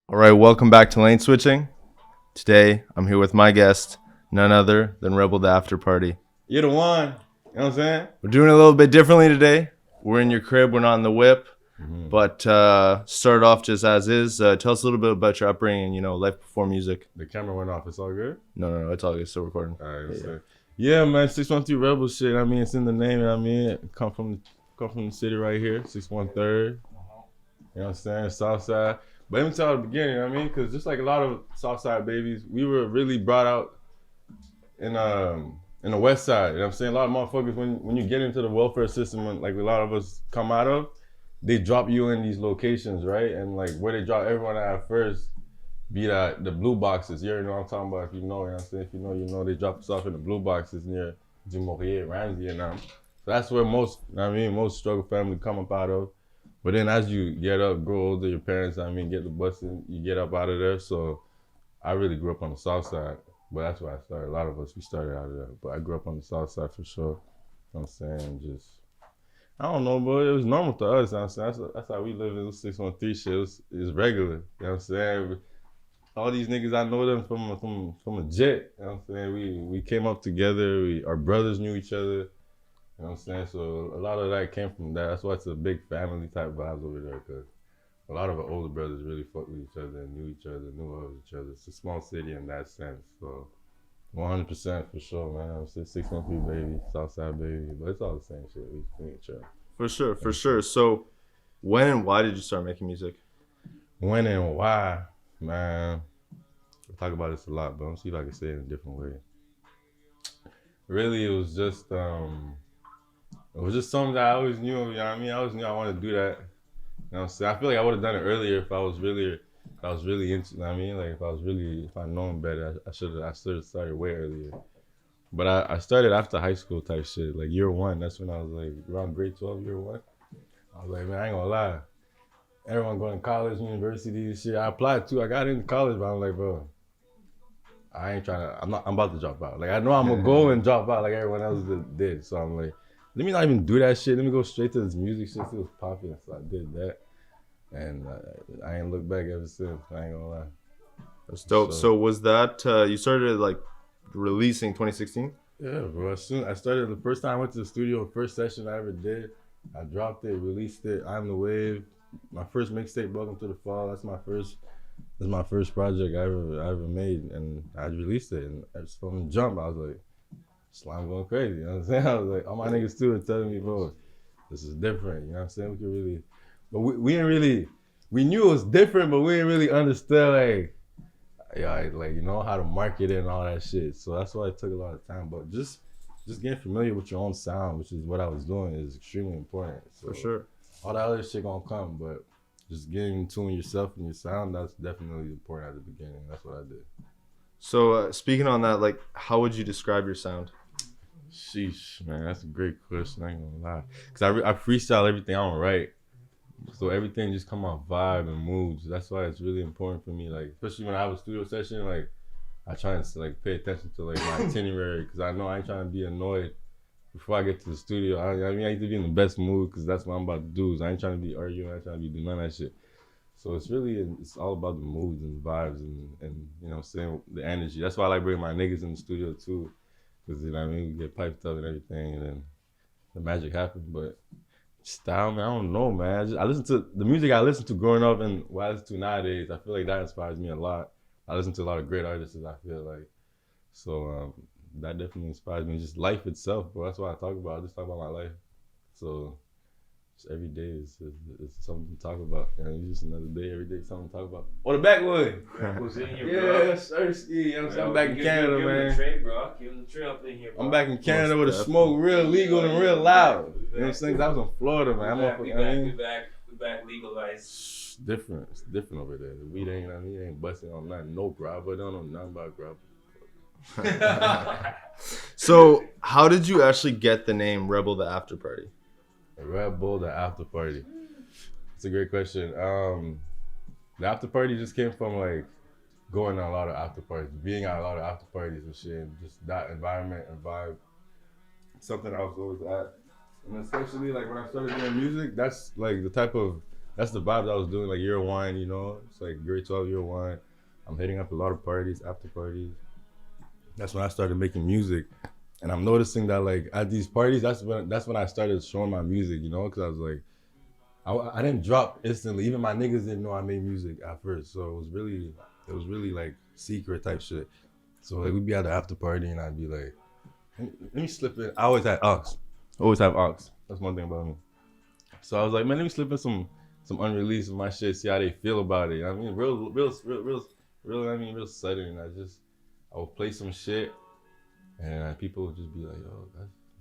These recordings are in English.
All right, welcome back to Lane Switching. Today, I'm here with my guest, none other than Rebel the After Party. You're the one. You know what I'm saying? We're doing it a little bit differently today. We're in your crib, we're not in the whip. But start off just as is. Tell us a little bit about your upbringing, life before music. The camera went off. It's all good? No, it's all good. Still recording. All right. Yeah, man. 613 Rebel shit. I mean, it's in the name. I mean, come from the city right here. 613. You know what I'm saying? Southside. But let me tell you at the beginning, you know what I mean? Because just like a lot of Southside babies, we were really brought out in the West Side. You know what I'm saying? A lot of motherfuckers, when you get into the welfare system, like a lot of us come out of, they drop you in these locations, right? And like where they drop everyone at first, be that the blue boxes. You already know what I'm talking about if you know, you know what I'm saying? If you know, you know, they drop us off in the blue boxes near Dumouriez, Ramsey and them. So that's where most struggle family come up out of. But then as you get up, grow older, your parents, get the bus and you get up out of there. So I really grew up on the South Side, but that's where I started. A lot of us, we started out of there. But I grew up on the South Side for sure. You know what I'm saying? Just, I don't know, but it was normal to us. You know what I'm saying? That's how we live in 613 shit. It's regular. You know what I'm saying? All these niggas, I know them from a jet. You know what I'm saying? We came up together. Our brothers knew each other. You know what I'm saying? So a lot of that came from that. That's why it's a big family type vibes over there, because a lot of our older brothers really fucked with each other and knew each other, knew of each other. It's a small city in that sense. So 100% for sure, man. I'm 613 baby, Southside baby, but it's all the same shit. We ain't sure. For sure. So when and why did you start making music? When and why, man. I talk about this a lot, but I'm see if I can say it in a different way. Really, it was just something that I always knew. You know what I mean? I always knew I wanted to do that. You know what I'm saying? I feel like I would have done it earlier if I was really into. You know what I mean? Like if I'd known better, I should have started way earlier. But I started after high school type shit, like year one. That's when I was like around grade 12, year one. I was like, man, I ain't gonna lie. Everyone going to college, university, shit. I applied too. I got into college, but I'm like, bro, I ain't trying to. I'm about to drop out. Like I know I'm gonna go and drop out like everyone else did. So I'm like, let me not even do that shit. Let me go straight to this music shit. It was popular, so I did that, and I ain't looked back ever since. I ain't gonna lie. That's dope. So was that you started like releasing 2016? Yeah, bro. As soon I started, the first time I went to the studio, first session I ever did, I dropped it, released it. I'm the Wave. My first mixtape, Welcome to the Fall. That's my first project I ever made, and I released it. And from the jump, I was like, Slime going crazy. You know what I'm saying? I was like, all my niggas too are telling me, bro, this is different. You know what I'm saying? We could really, but we didn't really, we knew it was different, but we didn't really understand like you know how to market it and all that shit. So that's why it took a lot of time. But just getting familiar with your own sound, which is what I was doing, is extremely important. So For sure. all that other shit gonna come, but just getting in tune with yourself and your sound, that's definitely important at the beginning. That's what I did. So speaking on that, like, how would you describe your sound? Sheesh, man, that's a great question. I ain't gonna lie, cause I freestyle everything I don't write, so everything just come out vibe and moods. That's why it's really important for me. Like especially when I have a studio session, like I try to like pay attention to like my itinerary, cause I know I ain't trying to be annoyed before I get to the studio. I need to be in the best mood, cause that's what I'm about to do. Is I ain't trying to be arguing. I ain't trying to be doing none of that shit. So it's all about the moods and the vibes and you know what I'm saying, the energy. That's why I like bringing my niggas in the studio too. Cause you know what I mean, we get piped up and everything, and then the magic happens. But style, man, I don't know, man. I listen to the music I listened to growing up and what I listen to nowadays. I feel like that inspires me a lot. I listen to a lot of great artists, I feel like. So that definitely inspires me. Just life itself, bro. That's what I talk about. I just talk about my life. So just every day is something to talk about. You know, it's just another day, every day something to talk about. Oh, the backwood. Who's in here, Yeah, bro? Sirski. You know what I'm saying? Bro, I'm back in Canada, give him man. the tray, bro. Give him the tray up in here, bro. I'm back in Canada Most with a smoke real legal and real loud. You know what I'm saying? 'Cause I was in Florida, man. We back legalized. It's different over there. The weed ain't busting on nothing. No grab, but don't know nothing about grab. So how did you actually get the name Rebel the After Party? Red Bull, the after party. It's a great question. The after party just came from like going on a lot of after parties, being at a lot of after parties and shit, and just that environment and vibe. Something I was always at. And especially like when I started doing music, that's like the type of that's the vibes I was doing like year one, you know. It's like grade 12, year one. I'm hitting up a lot of parties, after parties. That's when I started making music. And I'm noticing that like at these parties, that's when I started showing my music, you know, because I was like, I didn't drop instantly. Even my niggas didn't know I made music at first. So it was really like secret type shit. So like we'd be at the after party and I'd be like, let me slip in. I always had aux. Always have aux. That's one thing about me. So I was like, man, let me slip in some unreleased of my shit, see how they feel about it. I mean, real sudden. I would play some shit and people would just be like, yo,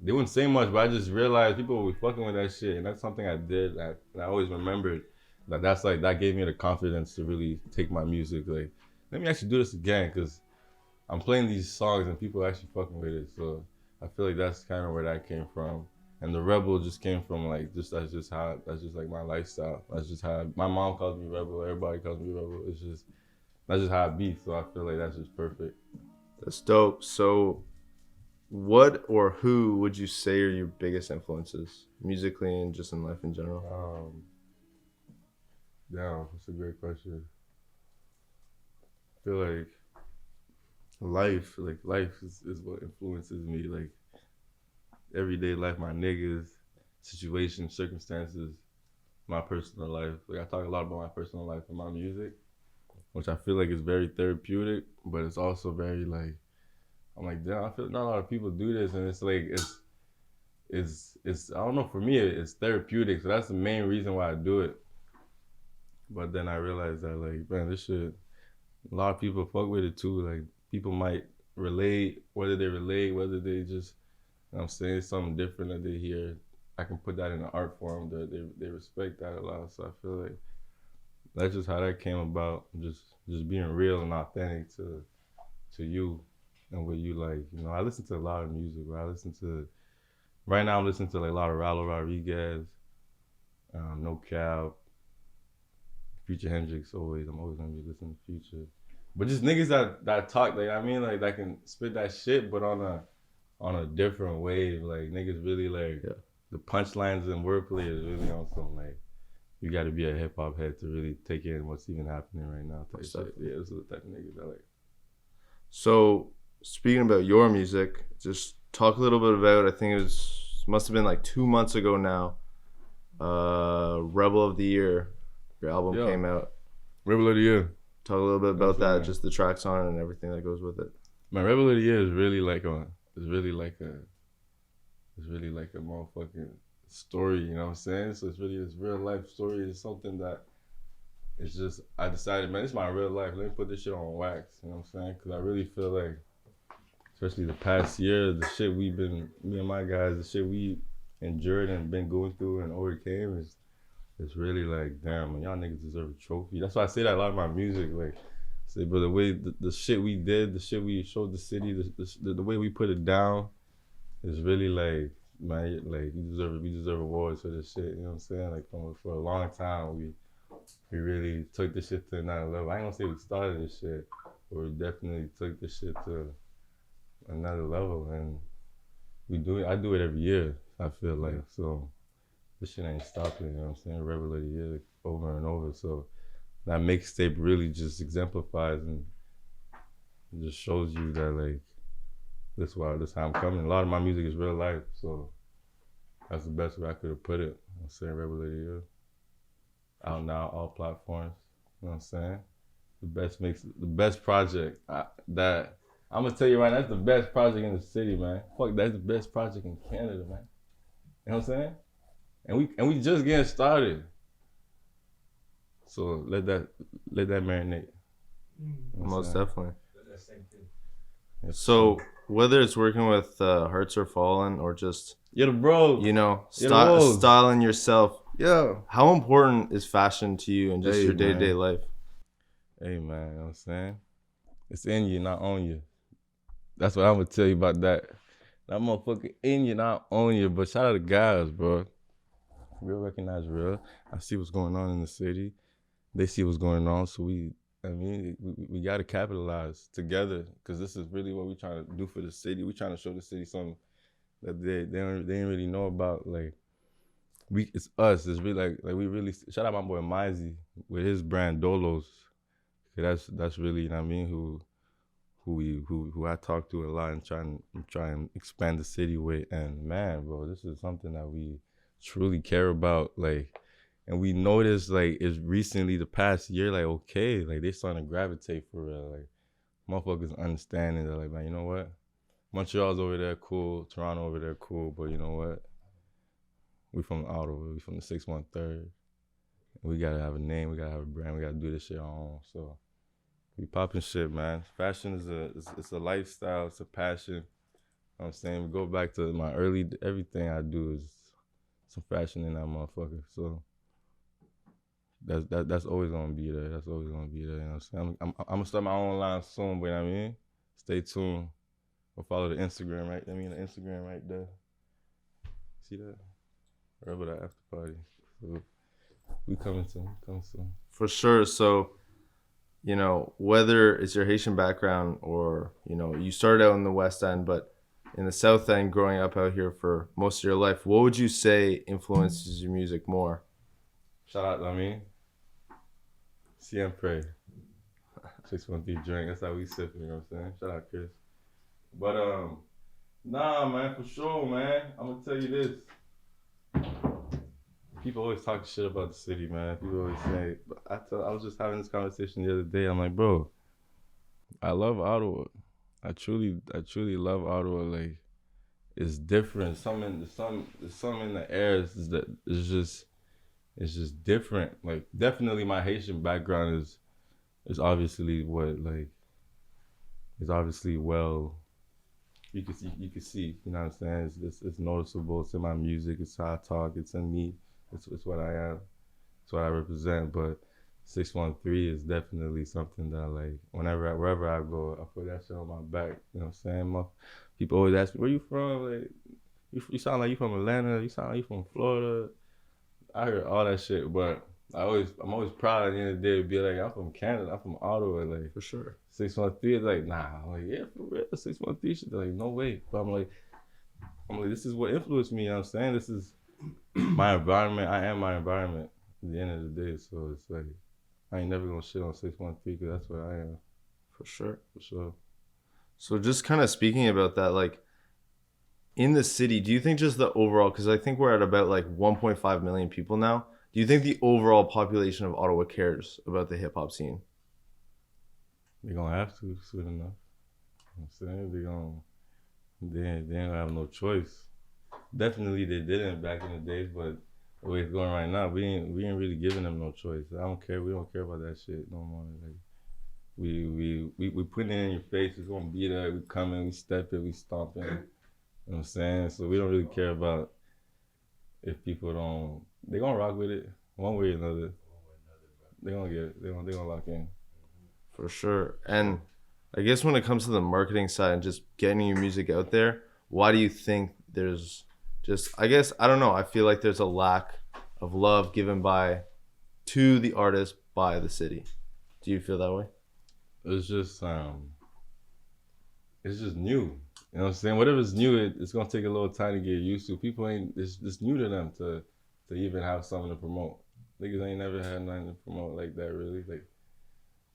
they wouldn't say much, but I just realized people would be fucking with that shit. And that's something I did. And I always remembered that gave me the confidence to really take my music. Like, let me actually do this again, because I'm playing these songs and people are actually fucking with it. So I feel like that's kind of where that came from. And the Rebel just came from like, that's just like my lifestyle. That's just how, my mom calls me Rebel, everybody calls me Rebel. That's just how I be. So I feel like that's just perfect. That's dope. So what or who would you say are your biggest influences musically and just in life in general? That's a great question. I feel like life is what influences me. Like everyday life, my niggas, situations, circumstances, my personal life. Like I talk a lot about my personal life in my music, which I feel like is very therapeutic, but it's also very like, I'm like, damn, I feel like not a lot of people do this, and it's like it's I don't know, for me it's therapeutic, so that's the main reason why I do it. But then I realized that like, man, this shit, a lot of people fuck with it too. Like people might relate, whether they just, you know what I'm saying, something different that they hear. I can put that in an art form that they respect that a lot. So I feel like that's just how that came about. Just being real and authentic to you and what you like. You know, I listen to a lot of music, but right now I'm listening to like a lot of Rallo Rodriguez, No Cap, Future Hendrix. I'm always gonna be listening to Future. But just niggas that talk, like, I mean, like that can spit that shit, but on a different wave. Like niggas really like, yeah, the punchlines and wordplay is really on some like, you got to be a hip hop head to really take in what's even happening right now. Type shit. Yeah, those are the type of niggas I like. So speaking about your music, just talk a little bit about, I think must have been like 2 months ago now, Rebel of the Year, your album came out. Rebel of the Year. Talk a little bit about that, just the tracks on it and everything that goes with it. Man, Rebel of the Year is really like a motherfucking story, you know what I'm saying? So it's really this real life story. It's something that it's just, I decided, man, it's my real life. Let me put this shit on wax, you know what I'm saying? Because I really feel like, especially the past year, the shit me and my guys, the shit we endured and been going through and overcame it's really like, damn, man, y'all niggas deserve a trophy. That's why I say that a lot of my music, like, say, but the way the shit we did, the shit we showed the city, the way we put it down is really like, man, like we deserve awards for this shit, you know what I'm saying? Like for a long time, we really took this shit to another level. I ain't gonna say we started this shit, but we definitely took this shit to another level, and I do it every year, I feel like. So this shit ain't stopping, you know what I'm saying? Rebel of the Year over and over. So that mixtape really just exemplifies and just shows you that like, this how I'm coming. A lot of my music is real life, so that's the best way I could have put it. I'm saying Rebel of the Year. Out now, all platforms. You know what I'm saying? The best project that I'm gonna tell you right now, that's the best project in the city, man. Fuck, that's the best project in Canada, man. You know what I'm saying? And we just getting started. So let that marinate. Most definitely. So whether it's working with Hearts Are Fallen or just, you're the bro, you know, styling yourself, yeah, how important is fashion to you and just your day-to-day life? Hey man, you know what I'm saying? It's in you, not on you. That's what I'm gonna tell you about that. That motherfucker in you, not on you. But shout out to guys, bro. Real recognize real. I see what's going on in the city. They see what's going on, so we gotta capitalize together, because this is really what we're trying to do for the city. We're trying to show the city something that they didn't really know about. Like, it's us. It's really like we really shout out my boy Mizey with his brand Dolos. That's really, you know what I mean, who I talk to a lot and try and expand the city with. And man, bro, this is something that we truly care about. Like, and we noticed like it's recently the past year, like okay, like they starting to gravitate for real. Like motherfuckers understanding that, like, man, you know what? Montreal's over there cool, Toronto over there cool, but you know what? We from Ottawa, we from the 613rd. We gotta have a name, we gotta have a brand, we gotta do this shit on our own. So we popping shit, man. Fashion is a lifestyle, it's a passion. You know what I'm saying? We go back to my early, everything I do is some fashion in that motherfucker. So that's always gonna be there. That's always gonna be there. You know what I'm saying? I'm gonna start my own line soon, but you know what I mean? Stay tuned. Or follow the Instagram right there. I mean the Instagram right there. See that? Rebel that after party. So we coming soon. For sure. So, you know, whether it's your Haitian background or, you know, you started out in the West End, but in the South End, growing up out here for most of your life, what would you say influences your music more? Shout out, I mean, Siempre. 613 drink. That's how we sipping, you know what I'm saying? Shout out, Chris. But, nah, man, for sure, man. I'm gonna tell you this. People always talk shit about the city, man. People always say, but I was just having this conversation the other day. I'm like, bro, I love Ottawa. I truly love Ottawa. Like, it's different. There's something in the air. It's just different. Like, definitely my Haitian background is obviously well. You can see. You know what I'm saying? It's noticeable. It's in my music. It's how I talk. It's in me. It's what I am. It's what I represent. But 613 is definitely something that, like, wherever I go, I put that shit on my back. You know what I'm saying? People always ask me, where you from? Like, you sound like you from Atlanta. You sound like you from Florida. I heard all that shit, but I'm always proud at the end of the day to be like, I'm from Canada. I'm from Ottawa. Like, For sure. 613 is like, nah. I'm like, yeah, for real. 613 shit. They're like, no way. But I'm like, this is what influenced me. You know what I'm saying? This is my environment. I am my environment at the end of the day. So it's like, I ain't never gonna shit on 613 because that's what I am. For sure. For sure. So just kind of speaking about that, like, in the city, do you think just the overall, because I think we're at about like 1.5 million people now, do you think the overall population of Ottawa cares about the hip-hop scene? They're gonna have to soon enough. You know what I'm saying? They ain't gonna have no choice. Definitely they didn't back in the days, but the way it's going right now, we ain't really giving them no choice. I don't care. We don't care about that shit no more. Like, we putting it in your face. It's gonna be there. We coming. We stepping. We stomping. You know what I'm saying? So we don't really care about if people don't. They gonna rock with it one way or another. They gonna get it. They gonna lock in. For sure. And I guess when it comes to the marketing side and just getting your music out there, why do you think there's just, I guess, I don't know, I feel like there's a lack of love given to the artist by the city. Do you feel that way? It's just new. You know what I'm saying? Whatever's new, it's gonna take a little time to get used to. People it's new to them to even have something to promote. Niggas ain't never had nothing to promote like that, really. Like,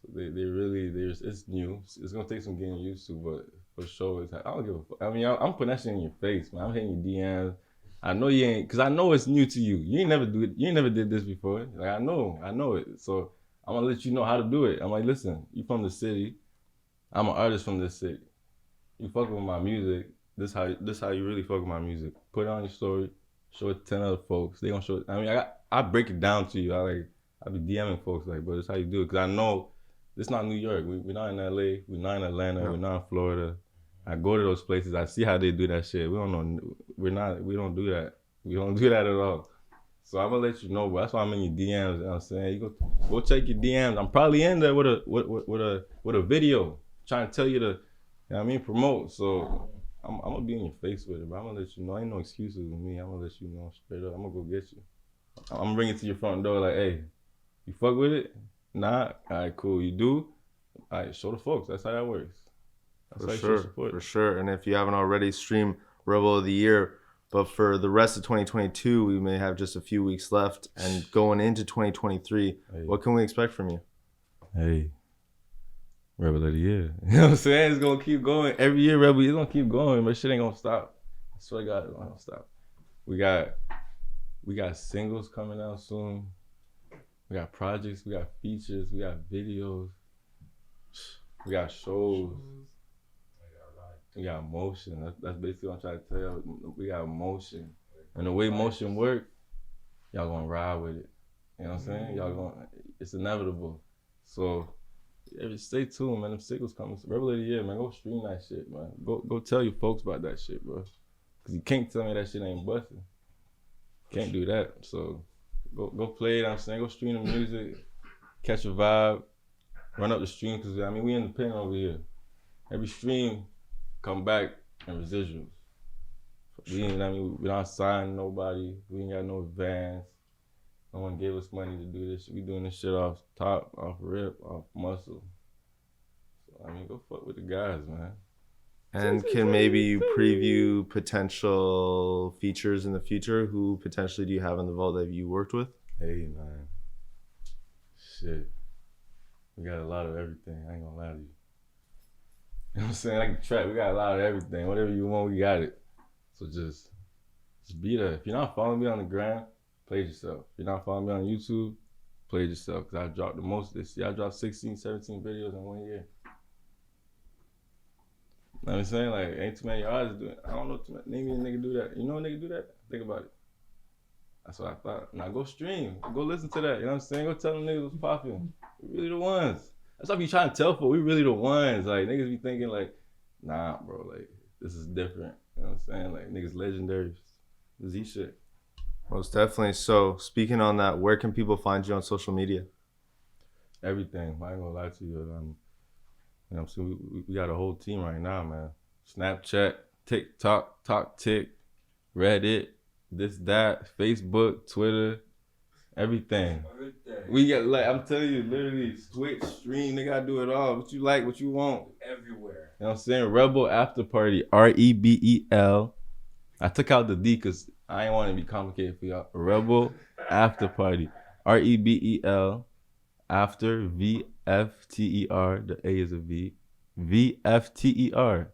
so it's new. It's gonna take some getting used to, but for sure, I don't give a fuck. I mean, I'm putting that shit in your face, man. I'm hitting your DMs. I know you ain't, cause I know it's new to you. You ain't never did this before. Like, I know it. So I'm gonna let you know how to do it. I'm like, listen, you from the city. I'm an artist from this city. You fucking with my music. This how you really fuck with my music. Put it on your story. Show it to 10 other folks. They gonna show it. I mean, I break it down to you. I be DMing folks like, but this how you do it. Cause I know this not New York. We're not in LA. We're not in Atlanta. We're not in Florida. I go to those places. I see how they do that shit. We don't know. We don't do that. We don't do that at all. So I'm gonna let you know, but that's why I'm in your DMs. You know what I'm saying? You go check your DMs. I'm probably in there with a video trying to tell you to, you know what I mean, promote. So I'm gonna be in your face with it, but I'm gonna let you know. Ain't no excuses with me. I'm gonna let you know straight up. I'm gonna go get you. I'm gonna bring it to your front door like, hey, you fuck with it? Nah? All right, cool. You do? All right, show the folks. That's how that works. That's how you show support. For sure. And if you haven't already, stream Rebel of the Year But for the rest of 2022, we may have just a few weeks left. And going into 2023, what can we expect from you? Hey, Rebel of the Year. You know what I'm saying? It's gonna keep going. Every year, Rebel, it's gonna keep going, but shit ain't gonna stop. I swear to God, it's not gonna stop. We got singles coming out soon. We got projects, we got features, we got videos, we got shows. We got motion. That's basically what I'm trying to tell you. We got motion. And the way motion work, y'all gonna ride with it. You know what I'm saying? It's inevitable. So stay tuned, man. Them singles coming. Rebel of the Year, man. Go stream that shit, man. Go tell your folks about that shit, bro. Cause you can't tell me that shit ain't busting. Can't do that. So go play it, I'm saying. Go stream the music, catch a vibe, run up the stream, cause I mean we independent over here. Every stream come back and residuals. We not signing nobody. We ain't got no advance. No one gave us money to do this. We doing this shit off top, off rip, off muscle. So I mean, go fuck with the guys, man. And can maybe you preview potential features in the future? Who potentially do you have in the vault that you worked with? Hey, man. Shit. We got a lot of everything. I ain't gonna lie to you. You know what I'm saying? Like the track, we got a lot of everything. Whatever you want, we got it. So just be there. If you're not following me on the gram, play yourself. If you're not following me on YouTube, play yourself. Cause I dropped the most this year. I dropped 16, 17 videos in 1 year. You know what I'm saying? Like, ain't too many artists doing it. I don't know too many. Name me a nigga do that. You know a nigga do that? Think about it. That's what I thought. Now go stream. Go listen to that. You know what I'm saying? Go tell them niggas what's popping. We really the ones. That's what I be trying to tell for. We really the ones. Like, niggas be thinking like, nah, bro, like, this is different. You know what I'm saying? Like, niggas legendary. Z shit. Most definitely. So, speaking on that, where can people find you on social media? Everything. I ain't gonna lie to you. You know what I'm saying? We got a whole team right now, man. Snapchat, TikTok, TalkTik, Reddit, this, that, Facebook, Twitter, everything. We got, like, I'm telling you, literally, Twitch, stream, they gotta do it all. What you like, what you want. Everywhere. You know what I'm saying? Rebel Afterparty, REBEL. I took out the D because I ain't want to be complicated for y'all. Rebel Afterparty, REBEL, after VFTER, the A is a V, VFTER.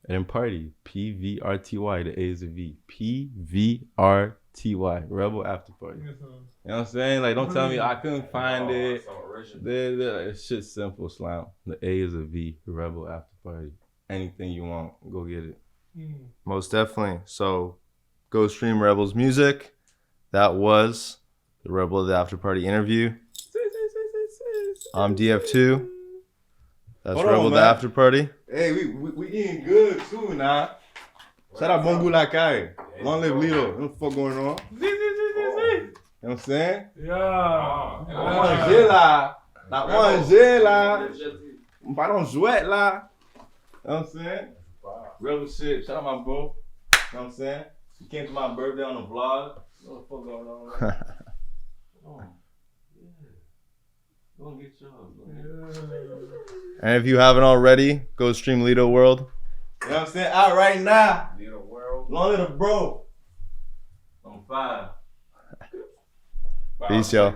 And then party, PVRTY, the A is a V, PVRTY, Rebel Afterparty. You know what I'm saying? Like, don't tell me I couldn't find it. It's shit simple, Slam. The A is a V, Rebel Afterparty. Anything you want, go get it. Most definitely. So, go stream Rebel's music. That was the Rebel of the After Party interview. I'm DF2. That's Hold Rebel on, of the man. After Party. Hey, we eating good too now. Shout out Bongo Lakai. Long live Lito. What the fuck going on? You know what I'm saying? Yeah. Manger là. La manger là. Pas dans jouet là. You know what I'm saying? Rebel shit. Shout out my bro. You know what I'm saying? You came to my birthday on the vlog. What the fuck going on? Man? Oh. Go and get yours, bro. And if you haven't already, go stream Lido World. You know what I'm saying? Out right now. Little world. Long little bro. On 5. Peace, y'all.